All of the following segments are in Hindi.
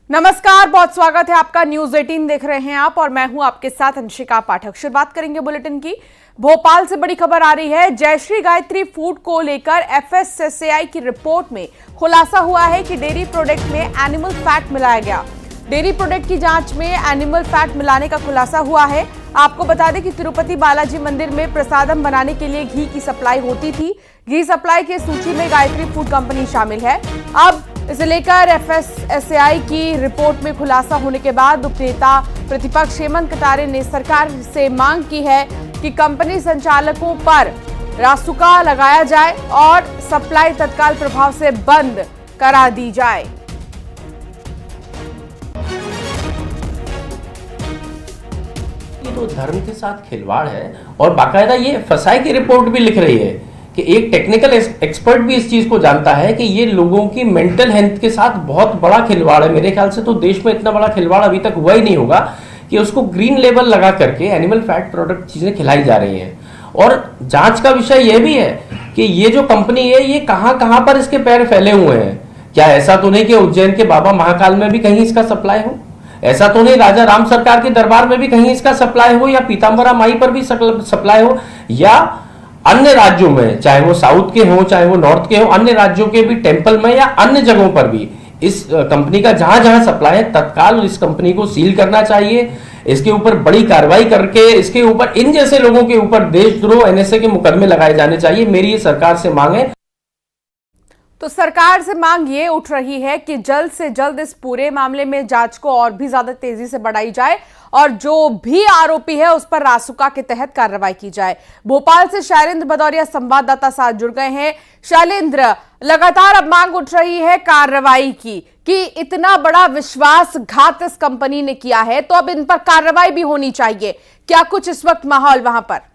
नमस्कार, बहुत स्वागत है आपका। न्यूज 18 देख रहे हैं आप और मैं हूं आपके साथ अंशिका पाठक। शुरुआत करेंगे बुलेटिन की। भोपाल से बड़ी खबर आ रही है। जयश्री गायत्री फूड को लेकर एफएसएसएआई की रिपोर्ट में खुलासा हुआ है कि डेयरी प्रोडक्ट में एनिमल फैट मिलाया गया। डेयरी प्रोडक्ट की जांच में एनिमल फैट मिलाने का खुलासा हुआ है। आपको बता दें कि तिरुपति बालाजी मंदिर में प्रसादम बनाने के लिए घी की सप्लाई होती थी। घी सप्लाई की सूची में गायत्री फूड कंपनी शामिल है। अब इसे लेकर एफएसएसएआई की रिपोर्ट में खुलासा होने के बाद उपनेता प्रतिपक्ष हेमंत कटारे ने सरकार से मांग की है कि कंपनी संचालकों पर रासुका लगाया जाए और सप्लाई तत्काल प्रभाव से बंद करा दी जाए। ये तो धर्म के साथ खिलवाड़ है और बाकायदा ये एफएसआई की रिपोर्ट भी लिख रही है कि एक टेक्निकल एक्सपर्ट भी इस चीज को जानता है कि ये लोगों की मेंटल हेल्थ के साथ बहुत बड़ा खिलवाड़ है। मेरे ख्याल से तो देश में इतना बड़ा खिलवाड़ अभी तक हुआ ही नहीं होगा कि उसको ग्रीन लेबल लगा करके एनिमल फैट प्रोडक्ट चीजें खिलाई जा रही हैं। और जांच का विषय यह भी है कि ये जो कंपनी है ये कहां पर इसके पैर फैले हुए हैं। क्या ऐसा तो नहीं कि उज्जैन के बाबा महाकाल में भी कहीं इसका सप्लाई हो? ऐसा तो नहीं राजा राम सरकार के दरबार में भी कहीं इसका सप्लाई हो, या पीताम्बरा माई पर भी सप्लाई हो, या अन्य राज्यों में, चाहे वो साउथ के हो चाहे वो नॉर्थ के हो, अन्य राज्यों के भी टेंपल में या अन्य जगहों पर भी इस कंपनी का जहां जहां सप्लाई है तत्काल इस कंपनी को सील करना चाहिए। इसके ऊपर बड़ी कार्रवाई करके इसके ऊपर इन जैसे लोगों के ऊपर देशद्रोह एनएसए के मुकदमे लगाए जाने चाहिए। मेरी ये सरकार से मांग है। तो सरकार से मांग ये उठ रही है कि जल्द से जल्द इस पूरे मामले में जांच को और भी ज्यादा तेजी से बढ़ाई जाए और जो भी आरोपी है उस पर रासुका के तहत कार्रवाई की जाए। भोपाल से शैलेंद्र भदौरिया संवाददाता साथ जुड़ गए हैं। शैलेंद्र, लगातार अब मांग उठ रही है कार्रवाई की कि इतना बड़ा विश्वासघात इस कंपनी ने किया है तो अब इन पर कार्रवाई भी होनी चाहिए। क्या कुछ इस वक्त माहौल वहां पर?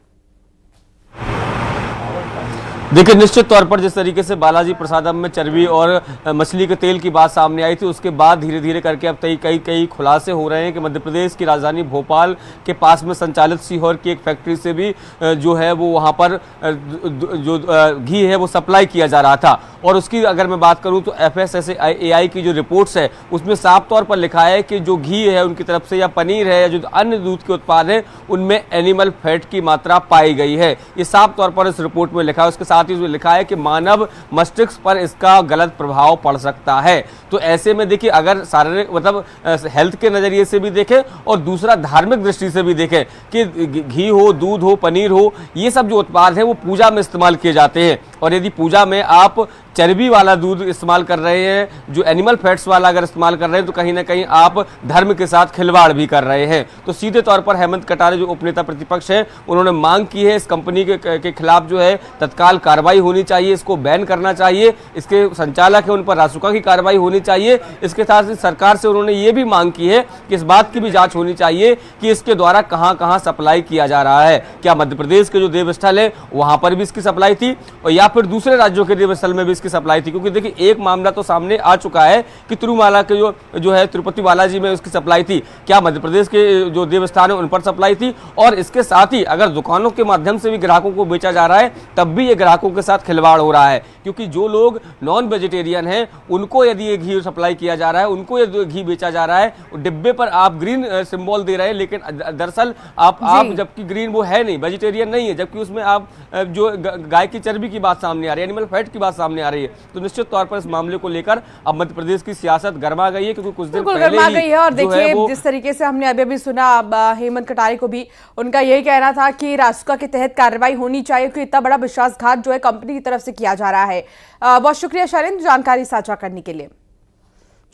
देखिए, निश्चित तौर पर जिस तरीके से बालाजी प्रसादम में चर्बी और मछली के तेल की बात सामने आई थी, उसके बाद धीरे धीरे करके अब कई खुलासे हो रहे हैं कि मध्य प्रदेश की राजधानी भोपाल के पास में संचालित सीहोर की एक फैक्ट्री से भी जो है वो वहां पर जो घी है वो सप्लाई किया जा रहा था। और उसकी अगर मैं बात करूं तो एफएसएसएआई की जो रिपोर्ट्स है उसमें साफ तौर पर लिखा है कि जो घी है उनकी तरफ से या पनीर है या जो अन्य दूध के उत्पाद हैं उनमें एनिमल फैट की मात्रा पाई गई है। ये साफ तौर पर इस रिपोर्ट में लिखा है। उसके साथ ही लिखा है कि मानव मस्तिष्क पर इसका गलत प्रभाव पड़ सकता है। तो ऐसे में देखिए, अगर शारीरिक मतलब हेल्थ के नजरिए से भी देखें और दूसरा धार्मिक दृष्टि से भी देखें कि घी हो, दूध हो, पनीर हो, ये सब जो उत्पाद है वो पूजा में इस्तेमाल किए जाते हैं। और यदि पूजा में आप चर्बी वाला दूध इस्तेमाल कर रहे हैं, जो एनिमल फैट्स वाला अगर इस्तेमाल कर रहे हैं, तो कहीं ना कहीं आप धर्म के साथ खिलवाड़ भी कर रहे हैं। तो सीधे तौर पर हेमंत कटारे जो उपनेता प्रतिपक्ष है उन्होंने मांग की है इस कंपनी के खिलाफ जो है तत्काल कार्रवाई होनी चाहिए, इसको बैन करना चाहिए, इसके संचालक है उन पर रासुका की कार्रवाई होनी चाहिए। इसके साथ ही सरकार से उन्होंने ये भी मांग की है कि इस बात की भी जांच होनी चाहिए कि इसके द्वारा कहां कहां सप्लाई किया जा रहा है। क्या मध्य प्रदेश के जो देवस्थल है वहां पर भी इसकी सप्लाई थी और या फिर दूसरे राज्यों के देवस्थल में भी इसकी सप्लाई थी? क्योंकि देखिए, एक मामला तो सामने आ चुका है कि तिरुमाला के जो है तिरुपति बालाजी में उसकी सप्लाई थी। क्या मध्य प्रदेश के जो देवस्थान है उन पर सप्लाई थी? और इसके साथ ही अगर दुकानों के माध्यम से भी ग्राहकों को बेचा जा रहा है तब भी ये ग्राहकों के साथ खिलवाड़ हो रहा है। क्योंकि जो लोग नॉन वेजिटेरियन हैं उनको यदि ये घी सप्लाई किया जा रहा है, उनको यदि घी बेचा जा रहा है, डिब्बे पर आप ग्रीन सिंबल दे रहे हैं, लेकिन दरअसल आप जबकि ग्रीन वो है नहीं, वेजिटेरियन नहीं है, जबकि उसमें आप जो गाय की चर्बी की बात सामने आ रही है, एनिमल फैट की बात सामने आ रही है। तो निश्चित तौर पर इस मामले को लेकर अब मध्य प्रदेश की सियासत गर्मा गई है, क्योंकि कुछ दिन पहले गर्मा गई है। और देखिए, जिस तरीके से हमने अभी सुना हेमंत कटारे को भी उनका यही कहना था कि रासुका के तहत कार्रवाई होनी चाहिए क्योंकि इतना बड़ा विश्वासघात जो है कंपनी की तरफ से किया जा रहा है। बहुत शुक्रिया शैलेंद्र जानकारी साझा करने के लिए।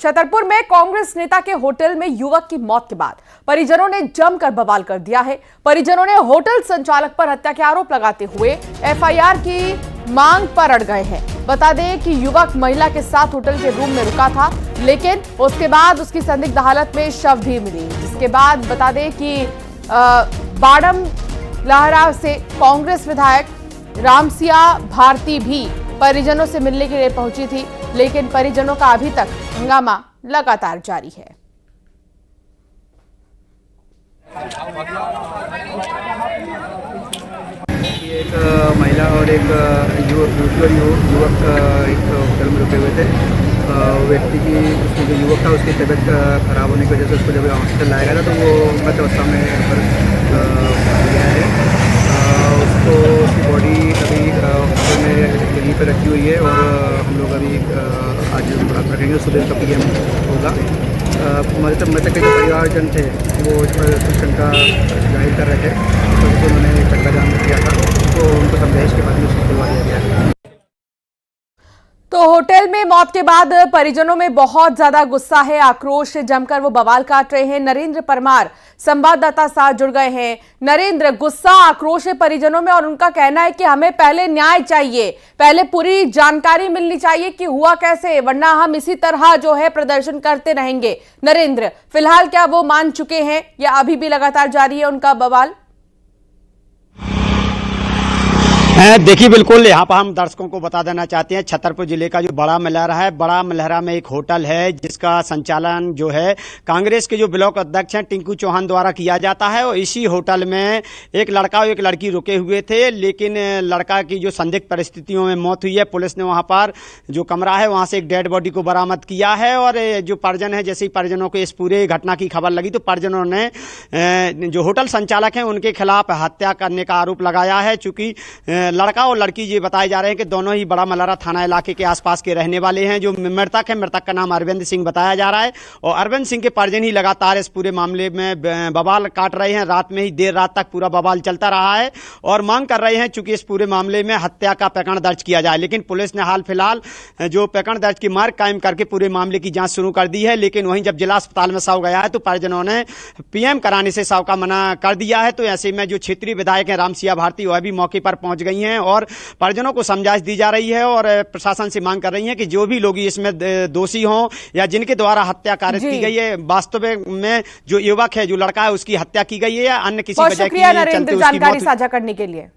छतरपुर में कांग्रेस नेता के होटल में युवक की मौत के बाद परिजनों ने जमकर बवाल कर दिया है। परिजनों ने होटल संचालक पर हत्या के आरोप लगाते हुए एफआईआर की मांग पर अड़ गए हैं। बता दें कि युवक महिला के साथ होटल के रूम में रुका था, लेकिन उसके बाद उसकी संदिग्ध हालत में शव भी मिली। जिसके बाद बता दें कि बाडम लहरा से कांग्रेस विधायक रामसिया भारती भी परिजनों से मिलने के लिए पहुंची थी, लेकिन परिजनों का अभी तक हंगामा लगातार जारी है। एक महिला और एक युवक एक होटल में रुके हुए थे व्यक्ति की, उसमें जो युवक था उसकी तबीयत खराब होने की वजह से उसको जब हॉस्पिटल लाया गया था तो वो मृत अवस्था में गया है। उसको उसकी बॉडी अभी हॉस्पिटल में यहीं पर रखी हुई है और हम लोग अभी आज रखेंगे, सुबह का PM होगा। मृतक के जो परिवारजन थे वो इस पर कुछ शंका जाहिर कर रहे थे, तो उन्होंने चक्का जाम किया था, तो उनको समझाइश के बाद में उसको खुलवा दिया गया। तो होटल में मौत के बाद परिजनों में बहुत ज्यादा गुस्सा है, आक्रोश जमकर वो बवाल काट रहे हैं। नरेंद्र परमार संवाददाता साथ जुड़ गए हैं। नरेंद्र, गुस्सा आक्रोश है परिजनों में और उनका कहना है कि हमें पहले न्याय चाहिए, पहले पूरी जानकारी मिलनी चाहिए कि हुआ कैसे, वरना हम इसी तरह जो है प्रदर्शन करते रहेंगे। नरेंद्र, फिलहाल क्या वो मान चुके हैं या अभी भी लगातार जारी है उनका बवाल? देखिए, बिल्कुल यहाँ पर हम दर्शकों को बता देना चाहते हैं, छतरपुर जिले का जो बड़ा मलहरा है, बड़ा मलहरा में एक होटल है जिसका संचालन जो है कांग्रेस के जो ब्लॉक अध्यक्ष हैं टिंकू चौहान द्वारा किया जाता है। और इसी होटल में एक लड़का और एक लड़की रुके हुए थे, लेकिन लड़का की जो संदिग्ध परिस्थितियों में मौत हुई है, पुलिस ने वहाँ पर जो कमरा है वहाँ से एक डेड बॉडी को बरामद किया है। और जो परिजन है, जैसे ही परिजनों को इस पूरे घटना की खबर लगी तो परिजनों ने जो होटल संचालक हैं उनके खिलाफ हत्या करने का आरोप लगाया है। चूंकि लड़का और लड़की ये बताए जा रहे हैं कि दोनों ही बड़ा मलहरा थाना इलाके के आसपास के रहने वाले हैं। जो मृतक है, मृतक का नाम अरविंद सिंह बताया जा रहा है और अरविंद सिंह के परिजन ही लगातार इस पूरे मामले में बवाल काट रहे हैं। रात में ही देर रात तक पूरा बवाल चलता रहा है और मांग कर रहे हैं चूंकि इस पूरे मामले में हत्या का प्रकरण दर्ज किया जाए। लेकिन पुलिस ने हाल फिलहाल जो प्रकरण दर्ज की मार्ग कायम करके पूरे मामले की जांच शुरू कर दी है। लेकिन वहीं जब जिला अस्पताल में शव गया है तो परिजनों ने PM कराने से शव का मना कर दिया है। तो ऐसे में जो क्षेत्रीय विधायक हैं रामसिया भारती, वह भी मौके पर पहुंच गई हैं और परिजनों को समझाइश दी जा रही है और प्रशासन से मांग कर रही है कि जो भी लोग इसमें दोषी हों या जिनके द्वारा हत्या कारित की गई है, वास्तविक में जो युवक है, जो लड़का है, उसकी हत्या की गई है या अन्य किसी वजह की चलते जानकारी साझा करने के लिए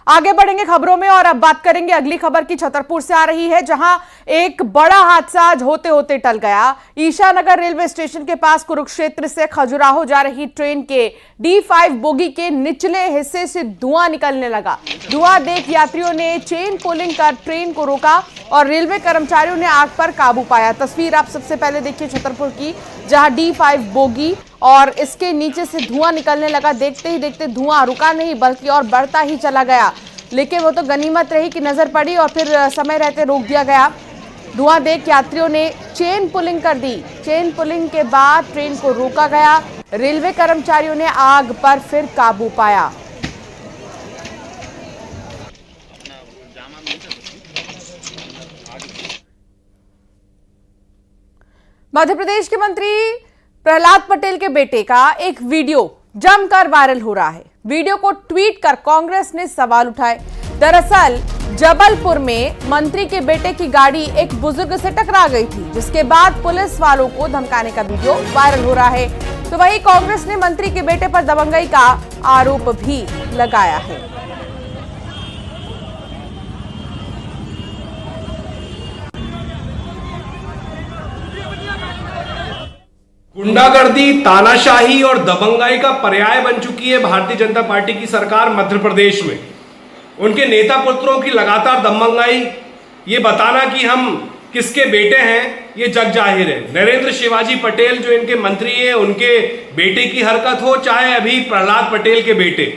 आगे बढ़ेंगे खबरों में। और अब बात करेंगे अगली खबर की, छतरपुर से आ रही है, जहां एक बड़ा हादसा आज होते होते टल गया। ईशानगर रेलवे स्टेशन के पास कुरुक्षेत्र से खजुराहो जा रही ट्रेन के D5 बोगी के निचले हिस्से से धुआं निकलने लगा। धुआं देख यात्रियों ने चेन पुलिंग कर ट्रेन को रोका और रेलवे कर्मचारियों ने आग पर काबू पाया। तस्वीर आप सबसे पहले देखिए छतरपुर की, जहां D5 बोगी और इसके नीचे से धुआं निकलने लगा। देखते ही देखते धुआं रुका नहीं बल्कि और बढ़ता ही चला गया, लेकिन वो तो गनीमत रही कि नजर पड़ी और फिर समय रहते रोक दिया गया। धुआं देख यात्रियों ने चेन पुलिंग कर दी। चेन पुलिंग के बाद ट्रेन को रोका गया। रेलवे कर्मचारियों ने आग पर फिर काबू पाया। मध्य प्रदेश के मंत्री प्रहलाद पटेल के बेटे का एक वीडियो जमकर वायरल हो रहा है। वीडियो को ट्वीट कर कांग्रेस ने सवाल उठाए। दरअसल जबलपुर में मंत्री के बेटे की गाड़ी एक बुजुर्ग से टकरा गई थी, जिसके बाद पुलिस वालों को धमकाने का वीडियो वायरल हो रहा है। तो वहीं कांग्रेस ने मंत्री के बेटे पर दबंगई का आरोप भी लगाया है। गुंडागर्दी, तानाशाही और दबंगाई का पर्याय बन चुकी है भारतीय जनता पार्टी की सरकार मध्य प्रदेश में। उनके नेता पुत्रों की लगातार दबंगाई, ये बताना कि हम किसके बेटे हैं, ये जग जाहिर है। नरेंद्र शिवाजी पटेल जो इनके मंत्री हैं, उनके बेटे की हरकत हो, चाहे अभी प्रहलाद पटेल के बेटे,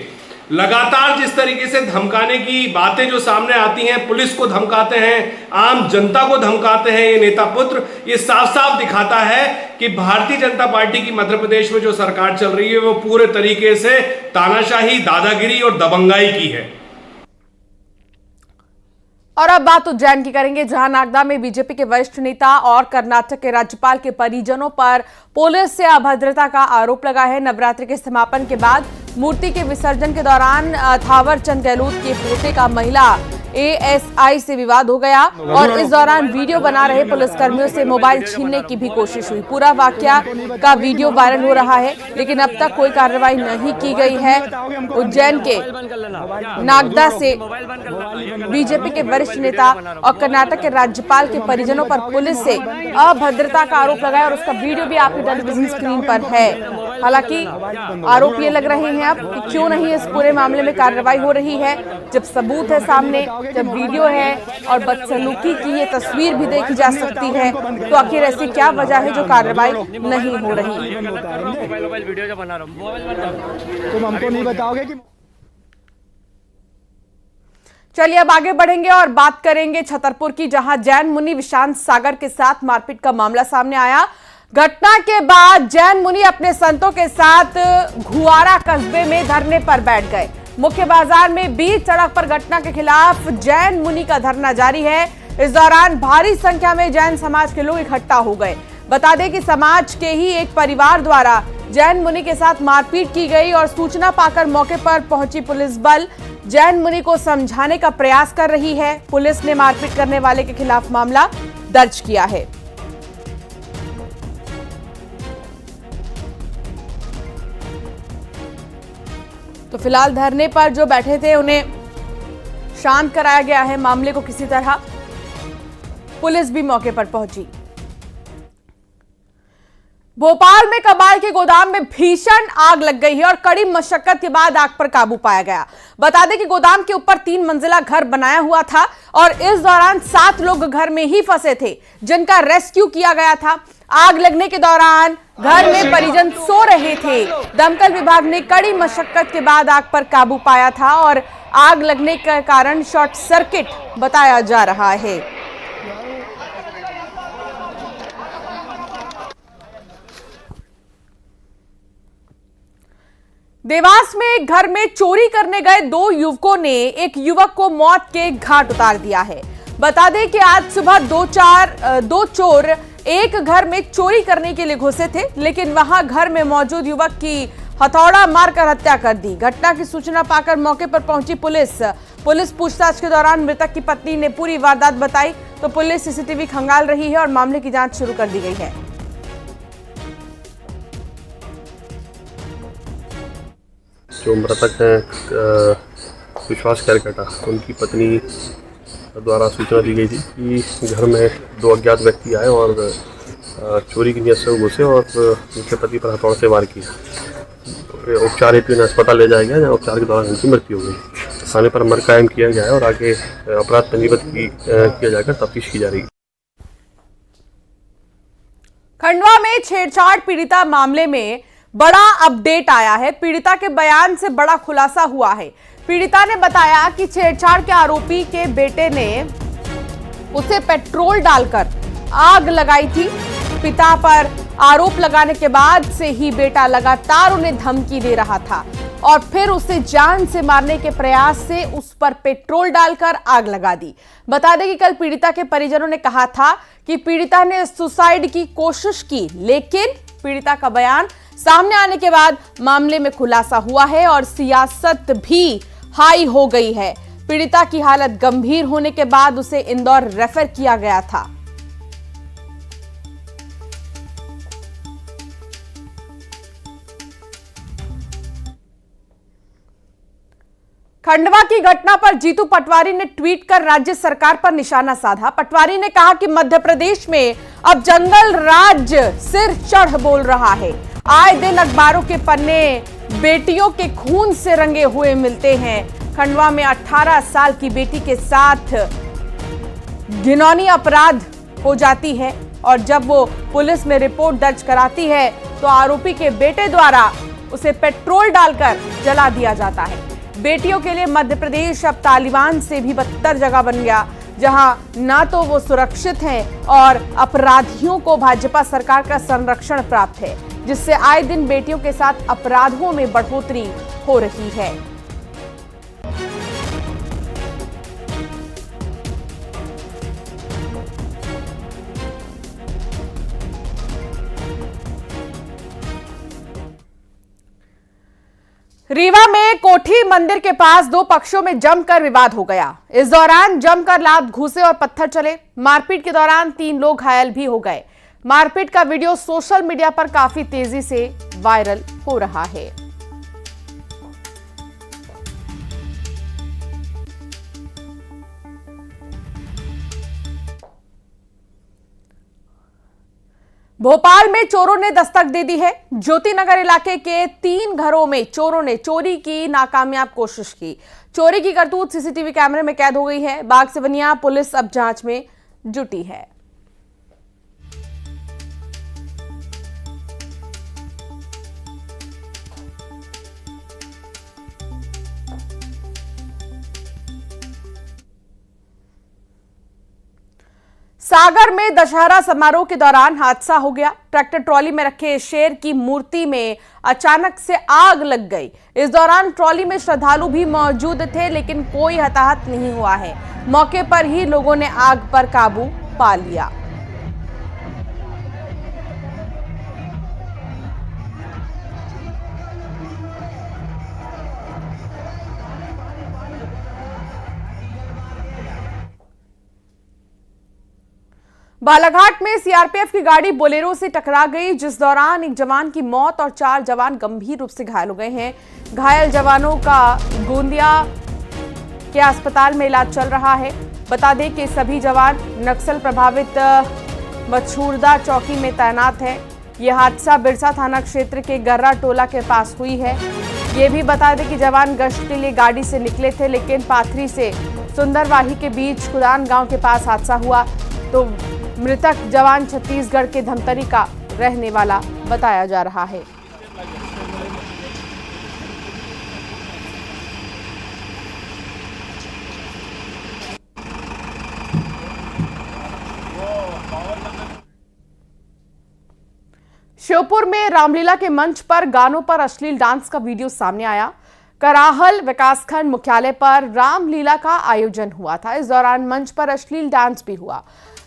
लगातार जिस तरीके से धमकाने की बातें जो सामने आती हैं, पुलिस को धमकाते हैं, आम जनता को धमकाते हैं ये नेता पुत्र, ये साफ साफ दिखाता है कि भारतीय जनता पार्टी की मध्य प्रदेश में जो सरकार चल रही है वो पूरे तरीके से तानाशाही, दादागिरी और दबंगाई की है। और अब बात उज्जैन की करेंगे, जहां नागदा में बीजेपी के वरिष्ठ नेता और कर्नाटक के राज्यपाल के परिजनों पर पुलिस से अभद्रता का आरोप लगा है। नवरात्रि के समापन के बाद मूर्ति के विसर्जन के दौरान थावर चंद गहलोत के पोते का महिला ASI से विवाद हो गया और इस दौरान वीडियो बना रहे पुलिसकर्मियों से मोबाइल छीनने की भी कोशिश हुई। पूरा वाकया का वीडियो वायरल हो रहा है, लेकिन अब तक कोई कार्रवाई नहीं की गई है। उज्जैन के नागदा से बीजेपी के वरिष्ठ नेता और कर्नाटक के राज्यपाल के परिजनों पर पुलिस से अभद्रता का आरोप लगाया और उसका वीडियो भी आपकी टेलीविजन स्क्रीन पर है। हालांकि आरोप ये लग रहे हैं अब कि क्यों नहीं इस पूरे मामले में कार्रवाई हो रही है, जब सबूत है सामने, जब वीडियो है और बदसलूकी की ये तस्वीर भी देखी जा सकती है, तो आखिर ऐसी क्या वजह है जो कार्रवाई नहीं हो रही। तुम हमको नहीं बताओगे कि चलिए अब आगे बढ़ेंगे और बात करेंगे छतरपुर की, जहां जैन मुनि विशांत सागर के साथ मारपीट का मामला सामने आया। घटना के बाद जैन मुनि अपने संतों के साथ घुआरा कस्बे में धरने पर बैठ गए। मुख्य बाजार में बीच सड़क पर घटना के खिलाफ जैन मुनि का धरना जारी है। इस दौरान भारी संख्या में जैन समाज के लोग इकट्ठा हो गए। बता दें कि समाज के ही एक परिवार द्वारा जैन मुनि के साथ मारपीट की गई और सूचना पाकर मौके पर पहुंची पुलिस बल जैन मुनि को समझाने का प्रयास कर रही है। पुलिस ने मारपीट करने वाले के खिलाफ मामला दर्ज किया है। तो फिलहाल धरने पर जो बैठे थे उन्हें शांत कराया गया है। मामले को किसी तरह पुलिस भी मौके पर पहुंची। भोपाल में कबाड़ के गोदाम में भीषण आग लग गई है और कड़ी मशक्कत के बाद आग पर काबू पाया गया। बता दें कि गोदाम के ऊपर 3 मंजिला घर बनाया हुआ था और इस दौरान 7 लोग घर में ही फंसे थे, जिनका रेस्क्यू किया गया था। आग लगने के दौरान घर में परिजन सो रहे थे। दमकल विभाग ने कड़ी मशक्कत के बाद आग पर काबू पाया था और आग लगने का कारण शॉर्ट सर्किट बताया जा रहा है। देवास में एक घर में चोरी करने गए 2 युवकों ने एक युवक को मौत के घाट उतार दिया है। बता दें कि आज सुबह दो चोर एक घर में चोरी करने के लिए घुसे थे, लेकिन वहां घर में मौजूद युवक की हथौड़ा मारकर हत्या कर दी। घटना की सूचना पाकर मौके पर पहुंची पुलिस पूछताछ के दौरान मृतक की पत्नी ने पूरी वारदात बताई, तो पुलिस सीसीटीवी खंगाल रही है और मामले की जांच शुरू कर दी गई है। जो मृतक हैं विश्वास कैलकाटा, उनकी पत्नी द्वारा सूचना दी गई थी कि घर में 2 अज्ञात व्यक्ति आए और चोरी की नीयत से घुसे और उनके पति पर हथौड़े से वार किया। उपचार हेतु इन्हें अस्पताल ले जाया गया, जहाँ उपचार के दौरान इनकी मृत्यु हो गई। थाने पर अमर कायम किया गया है और आगे अपराध पंजीबद्ध किया जाकर तफ्तीश की जा रही है। खंडवा में छेड़छाड़ पीड़िता मामले में बड़ा अपडेट आया है। पीड़िता के बयान से बड़ा खुलासा हुआ है। पीड़िता ने बताया कि छेड़छाड़ के आरोपी के बेटे ने उसे पेट्रोल डालकर आग लगाई थी। पिता पर आरोप लगाने के बाद से ही बेटा लगातार उन्हें धमकी दे रहा था और फिर उसे जान से मारने के प्रयास से उस पर पेट्रोल डालकर आग लगा दी। बता दें कि कल पीड़िता के परिजनों ने कहा था कि पीड़िता ने सुसाइड की कोशिश की, लेकिन पीड़िता का बयान सामने आने के बाद मामले में खुलासा हुआ है और सियासत भी हाई हो गई है। पीड़िता की हालत गंभीर होने के बाद उसे इंदौर रेफर किया गया था। खंडवा की घटना पर जीतू पटवारी ने ट्वीट कर राज्य सरकार पर निशाना साधा। पटवारी ने कहा कि मध्य प्रदेश में अब जंगल राज सिर चढ़ बोल रहा है। आए दिन अखबारों के पन्ने बेटियों के खून से रंगे हुए मिलते हैं। खंडवा में 18 साल की बेटी के साथ घिनौनी अपराध हो जाती है और जब वो पुलिस में रिपोर्ट दर्ज कराती है तो आरोपी के बेटे द्वारा उसे पेट्रोल डालकर जला दिया जाता है। बेटियों के लिए मध्य प्रदेश अब तालिबान से भी बदतर जगह बन गया, जहां ना तो वो सुरक्षित हैं और अपराधियों को भाजपा सरकार का संरक्षण प्राप्त है, जिससे आए दिन बेटियों के साथ अपराधों में बढ़ोतरी हो रही है। रीवा में कोठी मंदिर के पास 2 पक्षों में जमकर विवाद हो गया। इस दौरान जमकर लात घूसे और पत्थर चले। मारपीट के दौरान 3 लोग घायल भी हो गए। मारपीट का वीडियो सोशल मीडिया पर काफी तेजी से वायरल हो रहा है। भोपाल में चोरों ने दस्तक दे दी है। ज्योति नगर इलाके के 3 घरों में चोरों ने चोरी की नाकामयाब कोशिश की। चोरी की करतूत सीसीटीवी कैमरे में कैद हो गई है। बाग सिवनिया पुलिस अब जांच में जुटी है। सागर में दशहरा समारोह के दौरान हादसा हो गया। ट्रैक्टर ट्रॉली में रखे शेर की मूर्ति में अचानक से आग लग गई। इस दौरान ट्रॉली में श्रद्धालु भी मौजूद थे, लेकिन कोई हताहत नहीं हुआ है। मौके पर ही लोगों ने आग पर काबू पा लिया। बालाघाट में सीआरपीएफ की गाड़ी बोलेरो से टकरा गई, जिस दौरान एक जवान की मौत और 4 जवान गंभीर रूप से घायल हो गए हैं। घायल जवानों का गोंदिया के अस्पताल में इलाज चल रहा है। बता दें कि सभी जवान नक्सल प्रभावित मछूरदा चौकी में तैनात हैं। यह हादसा बिरसा थाना क्षेत्र के गर्रा टोला के पास हुई है। ये भी बता दें कि जवान गश्त के लिए गाड़ी से निकले थे, लेकिन पाथरी से सुंदरवाही के बीच खुदान गांव के पास हादसा हुआ। तो मृतक जवान छत्तीसगढ़ के धमतरी का रहने वाला बताया जा रहा है। श्योपुर में रामलीला के मंच पर गानों पर अश्लील डांस का वीडियो सामने आया। कराहल विकासखंड मुख्यालय पर रामलीला का आयोजन हुआ था। इस दौरान मंच पर अश्लील डांस भी हुआ।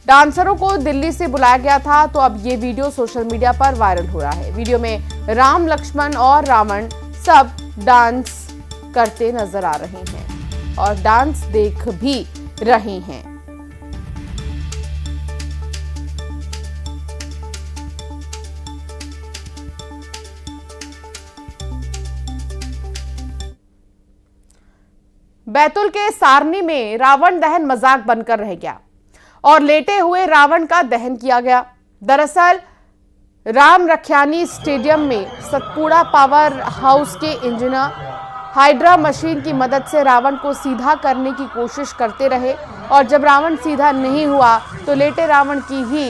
डांसरों को दिल्ली से बुलाया गया था, तो अब ये वीडियो सोशल मीडिया पर वायरल हो रहा है। वीडियो में राम, लक्ष्मण और रावण सब डांस करते नजर आ रहे हैं और डांस देख भी रहे हैं। बैतूल के सारनी में रावण दहन मजाक बनकर रह गया और लेटे हुए रावण का दहन किया गया। दरअसल राम रखियानी स्टेडियम में सतपुड़ा पावर हाउस के इंजीनियर हाइड्रा मशीन की मदद से रावण को सीधा करने की कोशिश करते रहे और जब रावण सीधा नहीं हुआ तो लेटे रावण की ही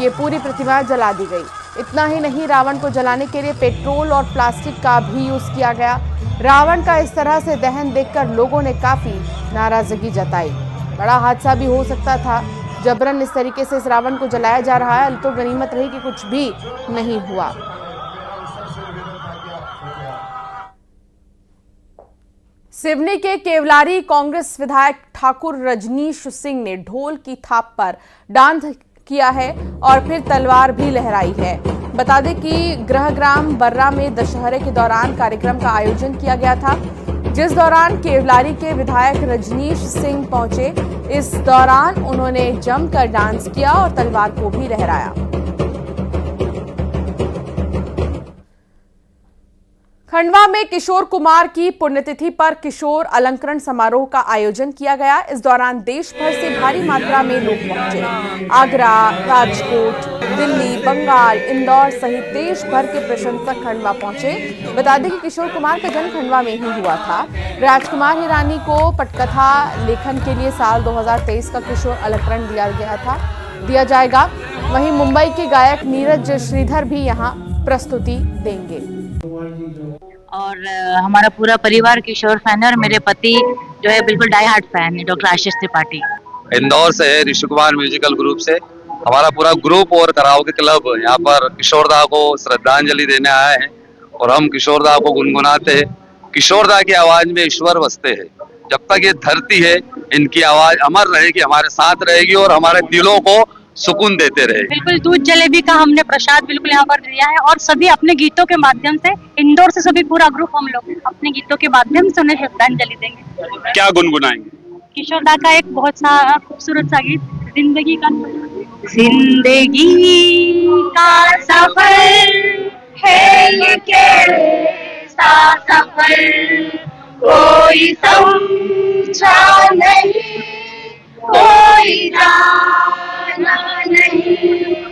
ये पूरी प्रतिमा जला दी गई। इतना ही नहीं, रावण को जलाने के लिए पेट्रोल और प्लास्टिक का भी यूज किया गया। रावण का इस तरह से दहन देखकर लोगों ने काफी नाराजगी जताई। बड़ा हादसा भी हो सकता था। जबरन इस तरीके से इस रावण को जलाया जा रहा है, तो गनीमत रही कि कुछ भी नहीं हुआ। सिवनी के केवलारी कांग्रेस विधायक ठाकुर रजनीश सिंह ने ढोल की थाप पर डांस किया है और फिर तलवार भी लहराई है। बता दें कि गृहग्राम बर्रा में दशहरे के दौरान कार्यक्रम का आयोजन किया गया था, जिस दौरान केवलारी के विधायक रजनीश सिंह पहुंचे। इस दौरान उन्होंने जमकर डांस किया और तलवार को भी लहराया। खंडवा में किशोर कुमार की पुण्यतिथि पर किशोर अलंकरण समारोह का आयोजन किया गया। इस दौरान देश भर से भारी मात्रा में लोग पहुंचे। आगरा, राजकोट, दिल्ली, बंगाल, इंदौर सहित देश भर के प्रशंसक खंडवा पहुंचे। बता दें कि किशोर कुमार का जन्म खंडवा में ही हुआ था। राजकुमार हिरानी को पटकथा लेखन के लिए साल 2023 का किशोर अलंकरण दिया जाएगा। वहीं मुंबई के गायक नीरज श्रीधर भी यहां प्रस्तुति देंगे। और हमारा पूरा परिवार किशोर फैन है और मेरे पति जो है बिल्कुल डाई हार्ट फैन है डॉक्टर आशीष त्रिपाठी। इंदौर से है ऋषि कुमार म्यूजिकल ग्रुप से। हमारा पूरा ग्रुप और कराओके क्लब यहाँ पर किशोरदा को श्रद्धांजलि देने आए हैं और हम किशोरदा को गुनगुनाते हैं। किशोरदा की आवाज में ईश्वर बसते हैं। जब तक ये धरती है इनकी आवाज अमर रहेगी, हमारे साथ रहेगी और हमारे दिलों को सुकून देते रहे। बिल्कुल दूध जलेबी का हमने प्रसाद बिल्कुल यहाँ पर दिया है और सभी अपने गीतों के माध्यम से, इंदौर से सभी पूरा ग्रुप हम लोग अपने गीतों के माध्यम से उन्हें श्रद्धांजलि देंगे। क्या गुनगुनाएंगे? किशोरदा का एक बहुत सा खूबसूरत सा गीत, जिंदगी का सफर है ये कैसा सफर, कोई समझा नहीं, कोई जाना नहीं।